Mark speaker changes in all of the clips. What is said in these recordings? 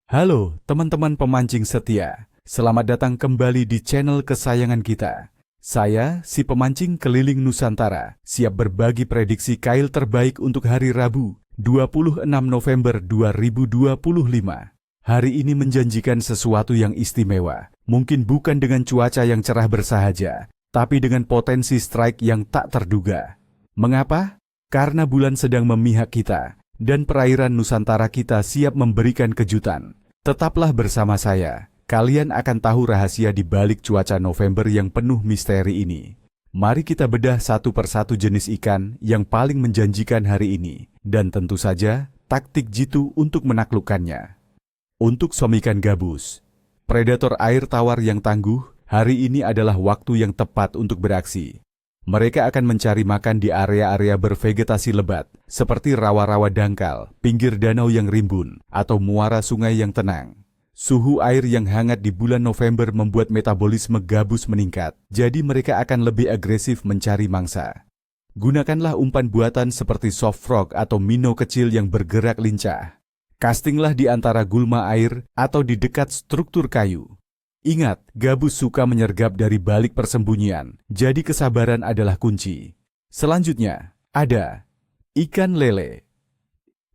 Speaker 1: Halo teman-teman pemancing setia, selamat datang kembali di channel kesayangan kita. Saya, si pemancing keliling Nusantara, siap berbagi prediksi kail terbaik untuk hari Rabu, 26 November 2025. Hari ini menjanjikan sesuatu yang istimewa, mungkin bukan dengan cuaca yang cerah bersahaja, tapi dengan potensi strike yang tak terduga. Mengapa? Karena bulan sedang memihak kita, dan perairan Nusantara kita siap memberikan kejutan. Tetaplah bersama saya, kalian akan tahu rahasia di balik cuaca November yang penuh misteri ini. Mari kita bedah satu persatu jenis ikan yang paling menjanjikan hari ini, dan tentu saja taktik jitu untuk menaklukkannya. Untuk somikan gabus, predator air tawar yang tangguh, hari ini adalah waktu yang tepat untuk beraksi. Mereka akan mencari makan di area-area bervegetasi lebat, seperti rawa-rawa dangkal, pinggir danau yang rimbun, atau muara sungai yang tenang. Suhu air yang hangat di bulan November membuat metabolisme gabus meningkat, jadi mereka akan lebih agresif mencari mangsa. Gunakanlah umpan buatan seperti soft frog atau minnow kecil yang bergerak lincah. Castinglah di antara gulma air atau di dekat struktur kayu. Ingat, gabus suka menyergap dari balik persembunyian, jadi kesabaran adalah kunci. Selanjutnya, ada ikan lele.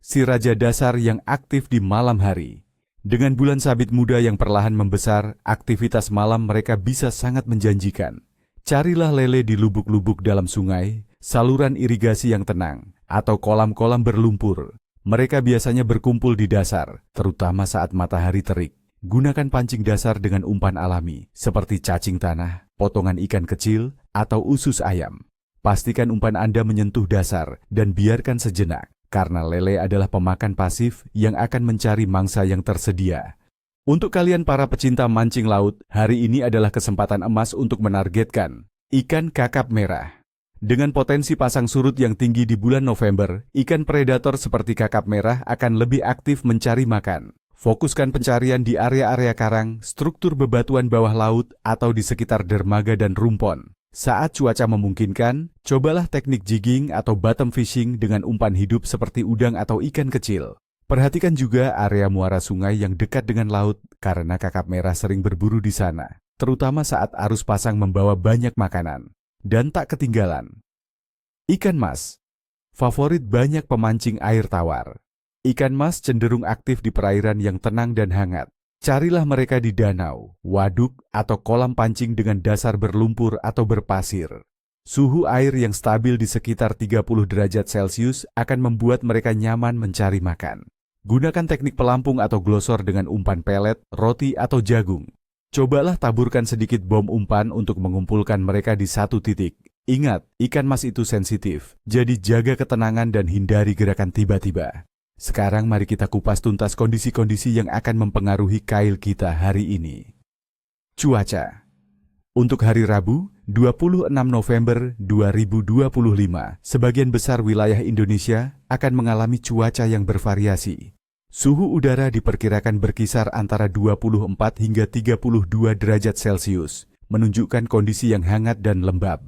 Speaker 1: Si raja dasar yang aktif di malam hari. Dengan bulan sabit muda yang perlahan membesar, aktivitas malam mereka bisa sangat menjanjikan. Carilah lele di lubuk-lubuk dalam sungai, saluran irigasi yang tenang, atau kolam-kolam berlumpur. Mereka biasanya berkumpul di dasar, terutama saat matahari terik. Gunakan pancing dasar dengan umpan alami, seperti cacing tanah, potongan ikan kecil, atau usus ayam. Pastikan umpan Anda menyentuh dasar dan biarkan sejenak, karena lele adalah pemakan pasif yang akan mencari mangsa yang tersedia. Untuk kalian para pecinta mancing laut, hari ini adalah kesempatan emas untuk menargetkan ikan kakap merah. Dengan potensi pasang surut yang tinggi di bulan November, ikan predator seperti kakap merah akan lebih aktif mencari makan. Fokuskan pencarian di area-area karang, struktur bebatuan bawah laut, atau di sekitar dermaga dan rumpon. Saat cuaca memungkinkan, cobalah teknik jigging atau bottom fishing dengan umpan hidup seperti udang atau ikan kecil. Perhatikan juga area muara sungai yang dekat dengan laut, karena kakap merah sering berburu di sana, terutama saat arus pasang membawa banyak makanan. Dan tak ketinggalan, ikan mas, favorit banyak pemancing air tawar. Ikan mas cenderung aktif di perairan yang tenang dan hangat. Carilah mereka di danau, waduk, atau kolam pancing dengan dasar berlumpur atau berpasir. Suhu air yang stabil di sekitar 30 derajat Celcius akan membuat mereka nyaman mencari makan. Gunakan teknik pelampung atau glosor dengan umpan pelet, roti, atau jagung. Cobalah taburkan sedikit bom umpan untuk mengumpulkan mereka di satu titik. Ingat, ikan mas itu sensitif, jadi jaga ketenangan dan hindari gerakan tiba-tiba. Sekarang mari kita kupas tuntas kondisi-kondisi yang akan mempengaruhi kail kita hari ini. Cuaca. Untuk hari Rabu, 26 November 2025, sebagian besar wilayah Indonesia akan mengalami cuaca yang bervariasi. Suhu udara diperkirakan berkisar antara 24 hingga 32 derajat Celcius, menunjukkan kondisi yang hangat dan lembab.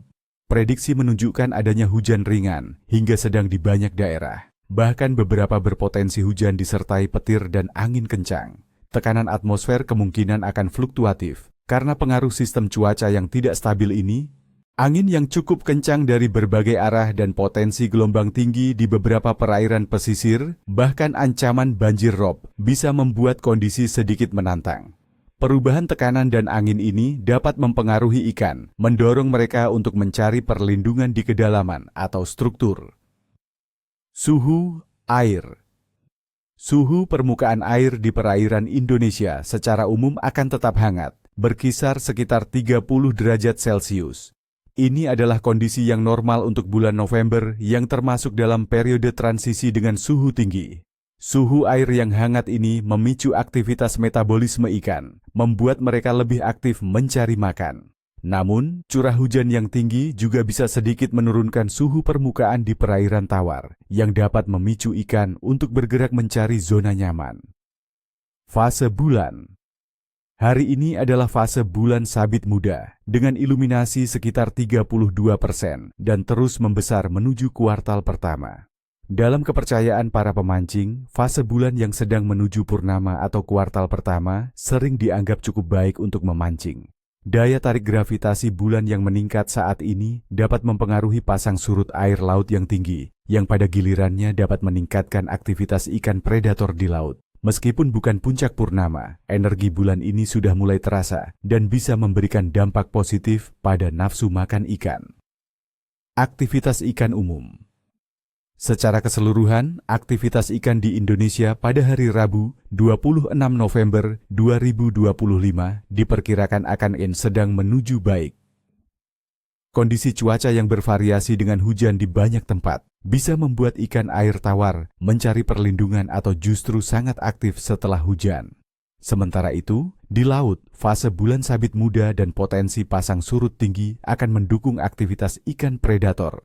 Speaker 1: Prediksi menunjukkan adanya hujan ringan hingga sedang di banyak daerah. Bahkan beberapa berpotensi hujan disertai petir dan angin kencang. Tekanan atmosfer kemungkinan akan fluktuatif. Karena pengaruh sistem cuaca yang tidak stabil ini, angin yang cukup kencang dari berbagai arah dan potensi gelombang tinggi di beberapa perairan pesisir, bahkan ancaman banjir rob, bisa membuat kondisi sedikit menantang. Perubahan tekanan dan angin ini dapat mempengaruhi ikan, mendorong mereka untuk mencari perlindungan di kedalaman atau struktur. Suhu air. Suhu permukaan air di perairan Indonesia secara umum akan tetap hangat, berkisar sekitar 30 derajat Celcius. Ini adalah kondisi yang normal untuk bulan November yang termasuk dalam periode transisi dengan suhu tinggi. Suhu air yang hangat ini memicu aktivitas metabolisme ikan, membuat mereka lebih aktif mencari makan. Namun, curah hujan yang tinggi juga bisa sedikit menurunkan suhu permukaan di perairan tawar, yang dapat memicu ikan untuk bergerak mencari zona nyaman. Fase bulan. Hari ini adalah fase bulan sabit muda, dengan iluminasi sekitar 32% dan terus membesar menuju kuartal pertama. Dalam kepercayaan para pemancing, fase bulan yang sedang menuju purnama atau kuartal pertama sering dianggap cukup baik untuk memancing. Daya tarik gravitasi bulan yang meningkat saat ini dapat mempengaruhi pasang surut air laut yang tinggi, yang pada gilirannya dapat meningkatkan aktivitas ikan predator di laut. Meskipun bukan puncak purnama, energi bulan ini sudah mulai terasa dan bisa memberikan dampak positif pada nafsu makan ikan. Aktivitas ikan umum. Secara keseluruhan, aktivitas ikan di Indonesia pada hari Rabu, 26 November 2025 diperkirakan akan sedang menuju baik. Kondisi cuaca yang bervariasi dengan hujan di banyak tempat bisa membuat ikan air tawar mencari perlindungan atau justru sangat aktif setelah hujan. Sementara itu, di laut, fase bulan sabit muda dan potensi pasang surut tinggi akan mendukung aktivitas ikan predator.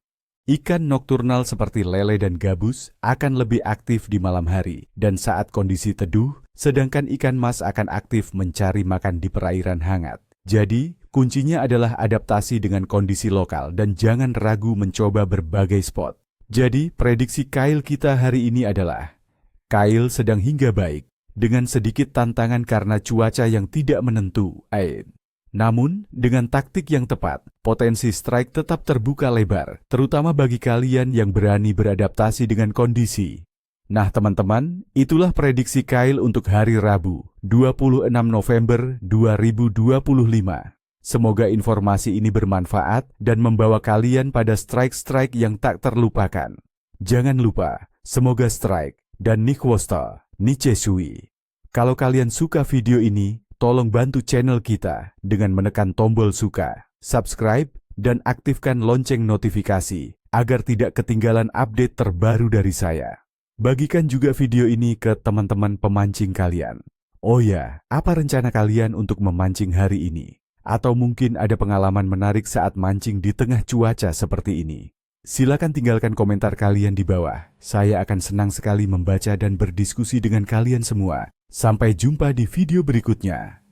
Speaker 1: Ikan nokturnal seperti lele dan gabus akan lebih aktif di malam hari dan saat kondisi teduh, sedangkan ikan mas akan aktif mencari makan di perairan hangat. Jadi, kuncinya adalah adaptasi dengan kondisi lokal dan jangan ragu mencoba berbagai spot. Jadi, prediksi Kyle kita hari ini adalah Kyle sedang hingga baik, dengan sedikit tantangan karena cuaca yang tidak menentu. Namun, dengan taktik yang tepat, potensi strike tetap terbuka lebar, terutama bagi kalian yang berani beradaptasi dengan kondisi. Nah teman-teman, itulah prediksi Kyle untuk hari Rabu, 26 November 2025. Semoga informasi ini bermanfaat dan membawa kalian pada strike-strike yang tak terlupakan. Jangan lupa, semoga strike dan nichwosta, nichesui. Kalau kalian suka video ini, tolong bantu channel kita dengan menekan tombol suka, subscribe, dan aktifkan lonceng notifikasi agar tidak ketinggalan update terbaru dari saya. Bagikan juga video ini ke teman-teman pemancing kalian. Oh ya, apa rencana kalian untuk memancing hari ini? Atau mungkin ada pengalaman menarik saat mancing di tengah cuaca seperti ini? Silakan tinggalkan komentar kalian di bawah. Saya akan senang sekali membaca dan berdiskusi dengan kalian semua. Sampai jumpa di video berikutnya.